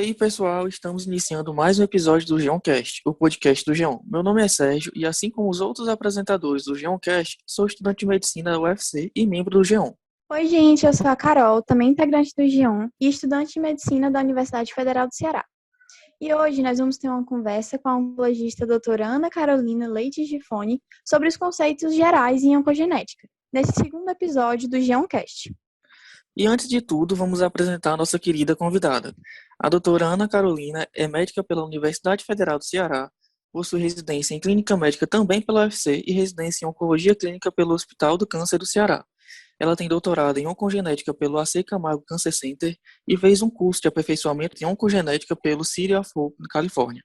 aí, pessoal, estamos iniciando mais um episódio do Geoncast, o podcast do Geon. Meu nome é Sérgio e, assim como os outros apresentadores do Geoncast, sou estudante de medicina da UFC e membro do Geon. Oi, gente, eu sou a Carol, também integrante do Geon e estudante de medicina da Universidade Federal do Ceará. E hoje nós vamos ter uma conversa com a oncologista doutora Ana Carolina Leite Gifone sobre os conceitos gerais em oncogenética, nesse segundo episódio do Geoncast. E antes de tudo, vamos apresentar a nossa querida convidada. A doutora Ana Carolina é médica pela Universidade Federal do Ceará, possui residência em clínica médica também pela UFC e residência em oncologia clínica pelo Hospital do Câncer do Ceará. Ela tem doutorado em oncogenética pelo AC Camargo Cancer Center e fez um curso de aperfeiçoamento em oncogenética pelo City of Hope, na Califórnia.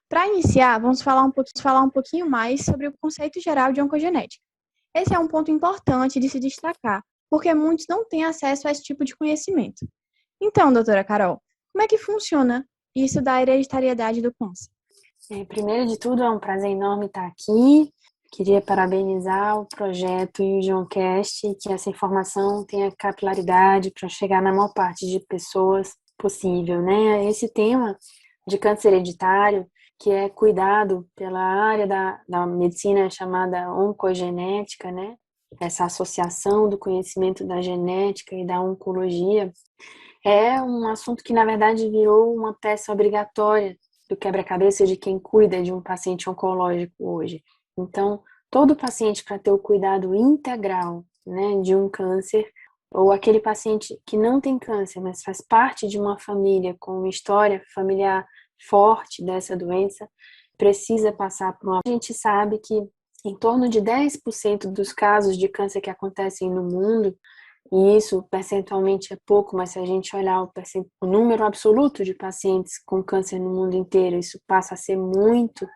Para iniciar, vamos falar um pouquinho mais sobre o conceito geral de oncogenética. Esse é um ponto importante de se destacar, porque muitos não têm acesso a esse tipo de conhecimento. Então, doutora Carol, como é que funciona isso da hereditariedade do câncer? Primeiro de tudo, é um prazer enorme estar aqui. Queria parabenizar o projeto e o Geoncast, e que essa informação tenha capilaridade para chegar na maior parte de pessoas possível, né? Esse tema de câncer hereditário, que é cuidado pela área da medicina chamada oncogenética, né? Essa associação do conhecimento da genética e da oncologia, é um assunto que, na verdade, virou uma peça obrigatória do quebra-cabeça de quem cuida de um paciente oncológico hoje. Então, todo paciente, para ter o cuidado integral, né, de um câncer, ou aquele paciente que não tem câncer, mas faz parte de uma família com uma história familiar forte dessa doença, precisa passar por uma... A gente sabe que em torno de 10% dos casos de câncer que acontecem no mundo, e isso percentualmente é pouco, mas se a gente olhar o número absoluto de pacientes com câncer no mundo inteiro, isso passa a ser muito,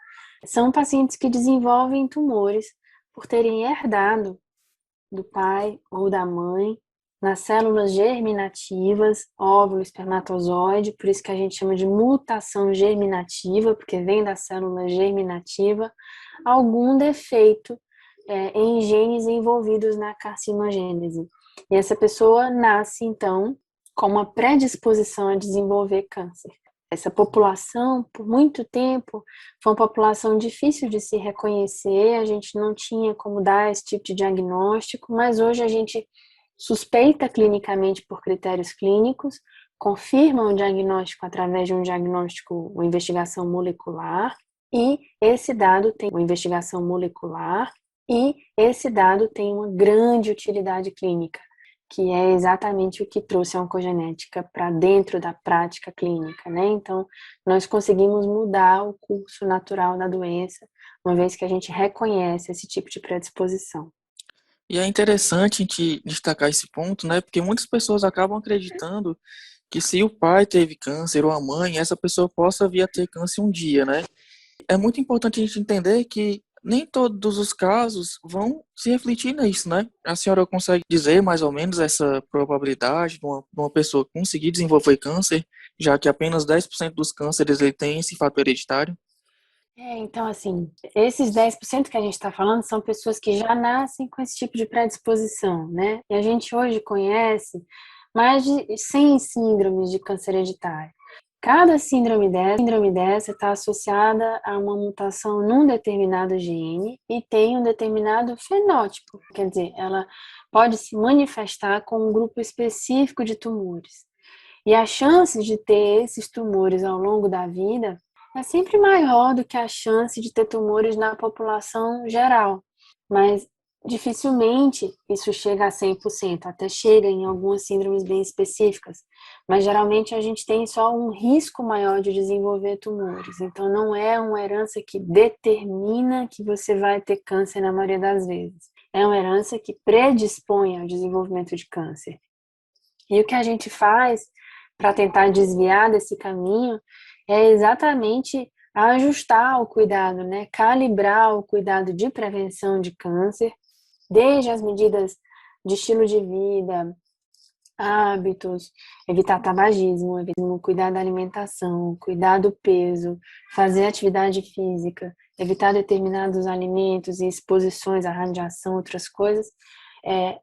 são pacientes que desenvolvem tumores por terem herdado do pai ou da mãe nas células germinativas, óvulo, espermatozoide, por isso que a gente chama de mutação germinativa, porque vem da célula germinativa, algum defeito em genes envolvidos na carcinogênese. E essa pessoa nasce, então, com uma predisposição a desenvolver câncer. Essa população, por muito tempo, foi uma população difícil de se reconhecer, a gente não tinha como dar esse tipo de diagnóstico, mas hoje a gente suspeita clinicamente por critérios clínicos, confirma o diagnóstico através de um diagnóstico, uma investigação molecular, e esse dado tem uma investigação molecular, e esse dado tem uma grande utilidade clínica, que é exatamente o que trouxe a oncogenética para dentro da prática clínica, né? Então, nós conseguimos mudar o curso natural da doença, uma vez que a gente reconhece esse tipo de predisposição. E é interessante a gente destacar esse ponto, né? Porque muitas pessoas acabam acreditando que se o pai teve câncer ou a mãe, essa pessoa possa vir a ter câncer um dia, né? É muito importante a gente entender que nem todos os casos vão se refletir nisso, né? A senhora consegue dizer mais ou menos essa probabilidade de uma pessoa conseguir desenvolver câncer, já que apenas 10% dos cânceres ele tem esse fator hereditário? Então, assim, esses 10% que a gente está falando são pessoas que já nascem com esse tipo de predisposição, né? E a gente hoje conhece mais de 100 síndromes de câncer hereditário. Cada síndrome dessa está associada a uma mutação num determinado gene e tem um determinado fenótipo, quer dizer, ela pode se manifestar com um grupo específico de tumores. E a chance de ter esses tumores ao longo da vida é sempre maior do que a chance de ter tumores na população geral, mas dificilmente isso chega a 100%, até chega em algumas síndromes bem específicas, mas geralmente a gente tem só um risco maior de desenvolver tumores, então não é uma herança que determina que você vai ter câncer na maioria das vezes, é uma herança que predispõe ao desenvolvimento de câncer. E o que a gente faz para tentar desviar desse caminho é exatamente ajustar o cuidado, né? Calibrar o cuidado de prevenção de câncer, desde as medidas de estilo de vida, hábitos, evitar tabagismo, cuidar da alimentação, cuidar do peso, fazer atividade física, evitar determinados alimentos e exposições à radiação, outras coisas,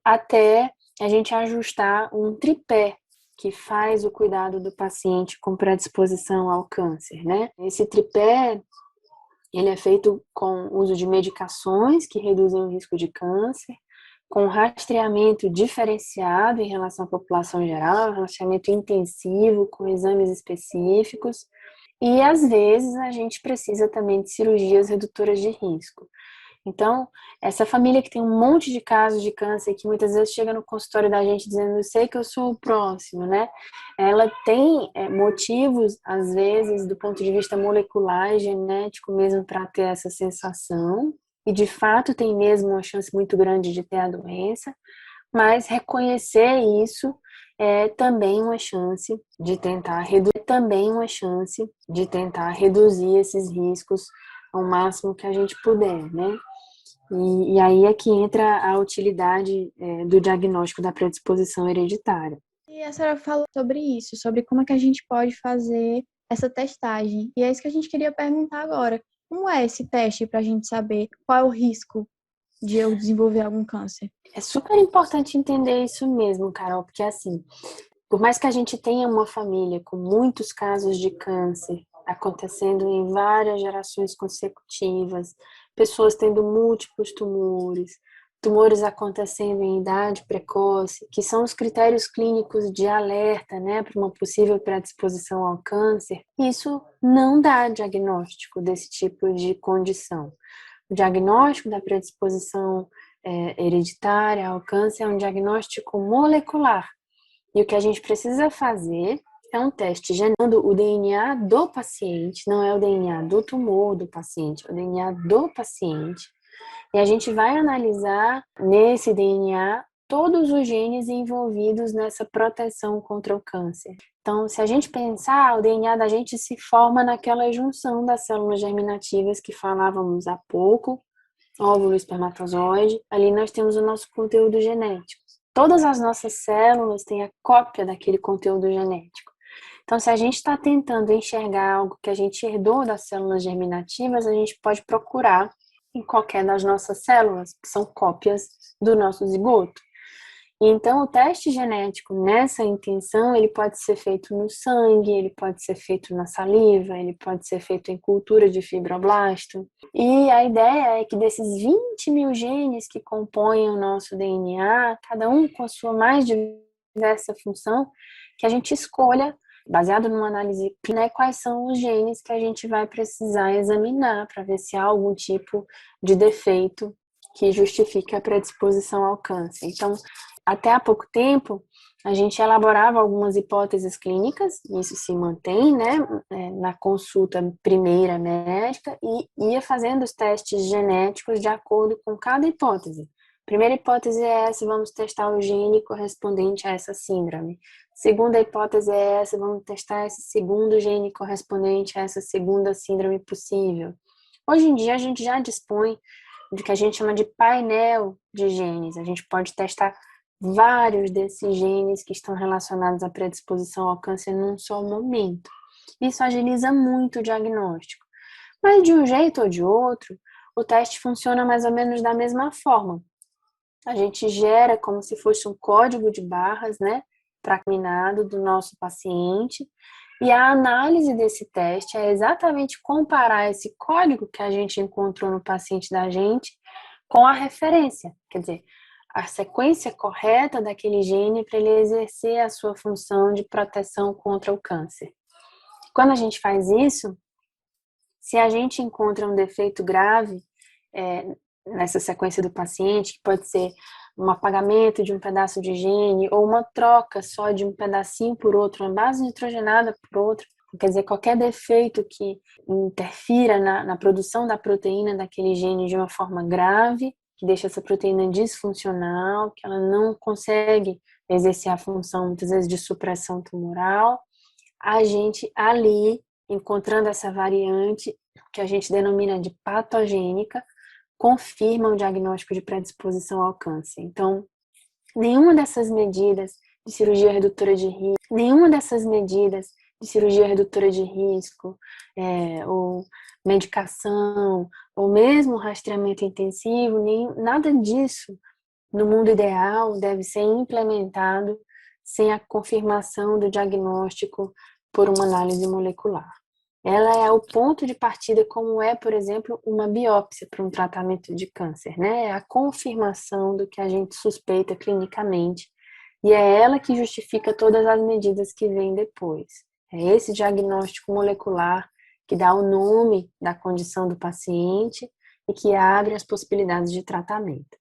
até a gente ajustar um tripé que faz o cuidado do paciente com predisposição ao câncer, né? Esse tripé, ele é feito com uso de medicações que reduzem o risco de câncer, com rastreamento diferenciado em relação à população geral, rastreamento intensivo com exames específicos, e às vezes a gente precisa também de cirurgias redutoras de risco. Então, essa família que tem um monte de casos de câncer, que muitas vezes chega no consultório da gente dizendo, eu sei que eu sou o próximo, né? Ela tem motivos, às vezes, do ponto de vista molecular, genético mesmo, para ter essa sensação. E, de fato, tem mesmo uma chance muito grande de ter a doença. Mas reconhecer isso é também uma chance de tentar reduzir esses riscos ao máximo que a gente puder, né? E aí é que entra a utilidade do diagnóstico da predisposição hereditária. E a senhora falou sobre isso, sobre como é que a gente pode fazer essa testagem. E é isso que a gente queria perguntar agora. Como é esse teste para a gente saber qual é o risco de eu desenvolver algum câncer? É super importante entender isso mesmo, Carol, porque assim, por mais que a gente tenha uma família com muitos casos de câncer acontecendo em várias gerações consecutivas, pessoas tendo múltiplos tumores, tumores acontecendo em idade precoce, que são os critérios clínicos de alerta, né, para uma possível predisposição ao câncer, isso não dá diagnóstico desse tipo de condição. O diagnóstico da predisposição hereditária ao câncer é um diagnóstico molecular. E o que a gente precisa fazer é um teste gerando o DNA do paciente, não é o DNA do tumor do paciente, é o DNA do paciente. E a gente vai analisar nesse DNA todos os genes envolvidos nessa proteção contra o câncer. Então, se a gente pensar, o DNA da gente se forma naquela junção das células germinativas que falávamos há pouco, óvulo e espermatozoide. Ali nós temos o nosso conteúdo genético. Todas as nossas células têm a cópia daquele conteúdo genético. Então, se a gente está tentando enxergar algo que a gente herdou das células germinativas, a gente pode procurar em qualquer das nossas células, que são cópias do nosso zigoto. Então, o teste genético nessa intenção, ele pode ser feito no sangue, ele pode ser feito na saliva, ele pode ser feito em cultura de fibroblasto. E a ideia é que desses 20 mil genes que compõem o nosso DNA, cada um com a sua mais diversa função, que a gente escolha, baseado numa análise clínica, quais são os genes que a gente vai precisar examinar para ver se há algum tipo de defeito que justifique a predisposição ao câncer. Então, até há pouco tempo, a gente elaborava algumas hipóteses clínicas, isso se mantém, né, na consulta primeira médica, e ia fazendo os testes genéticos de acordo com cada hipótese. Primeira hipótese é essa, vamos testar o gene correspondente a essa síndrome. Segunda hipótese é essa, vamos testar esse segundo gene correspondente a essa segunda síndrome possível. Hoje em dia, a gente já dispõe do que a gente chama de painel de genes. A gente pode testar vários desses genes que estão relacionados à predisposição ao câncer num só momento. Isso agiliza muito o diagnóstico. Mas de um jeito ou de outro, o teste funciona mais ou menos da mesma forma. A gente gera como se fosse um código de barras, né, traquinado do nosso paciente, e a análise desse teste é exatamente comparar esse código que a gente encontrou no paciente da gente com a referência, quer dizer, a sequência correta daquele gene para ele exercer a sua função de proteção contra o câncer. Quando a gente faz isso, se a gente encontra um defeito grave nessa sequência do paciente, que pode ser um apagamento de um pedaço de gene ou uma troca só de um pedacinho por outro, uma base nitrogenada por outra, quer dizer, qualquer defeito que interfira na produção da proteína daquele gene de uma forma grave, que deixa essa proteína disfuncional, que ela não consegue exercer a função, muitas vezes, de supressão tumoral, a gente ali, encontrando essa variante, que a gente denomina de patogênica, confirma o diagnóstico de predisposição ao câncer. Então, nenhuma dessas medidas de cirurgia redutora de risco, ou medicação, ou mesmo rastreamento intensivo, nada disso, no mundo ideal, deve ser implementado sem a confirmação do diagnóstico por uma análise molecular. Ela é o ponto de partida, como é, por exemplo, uma biópsia para um tratamento de câncer, né? É a confirmação do que a gente suspeita clinicamente, e é ela que justifica todas as medidas que vêm depois. É esse diagnóstico molecular que dá o nome da condição do paciente e que abre as possibilidades de tratamento.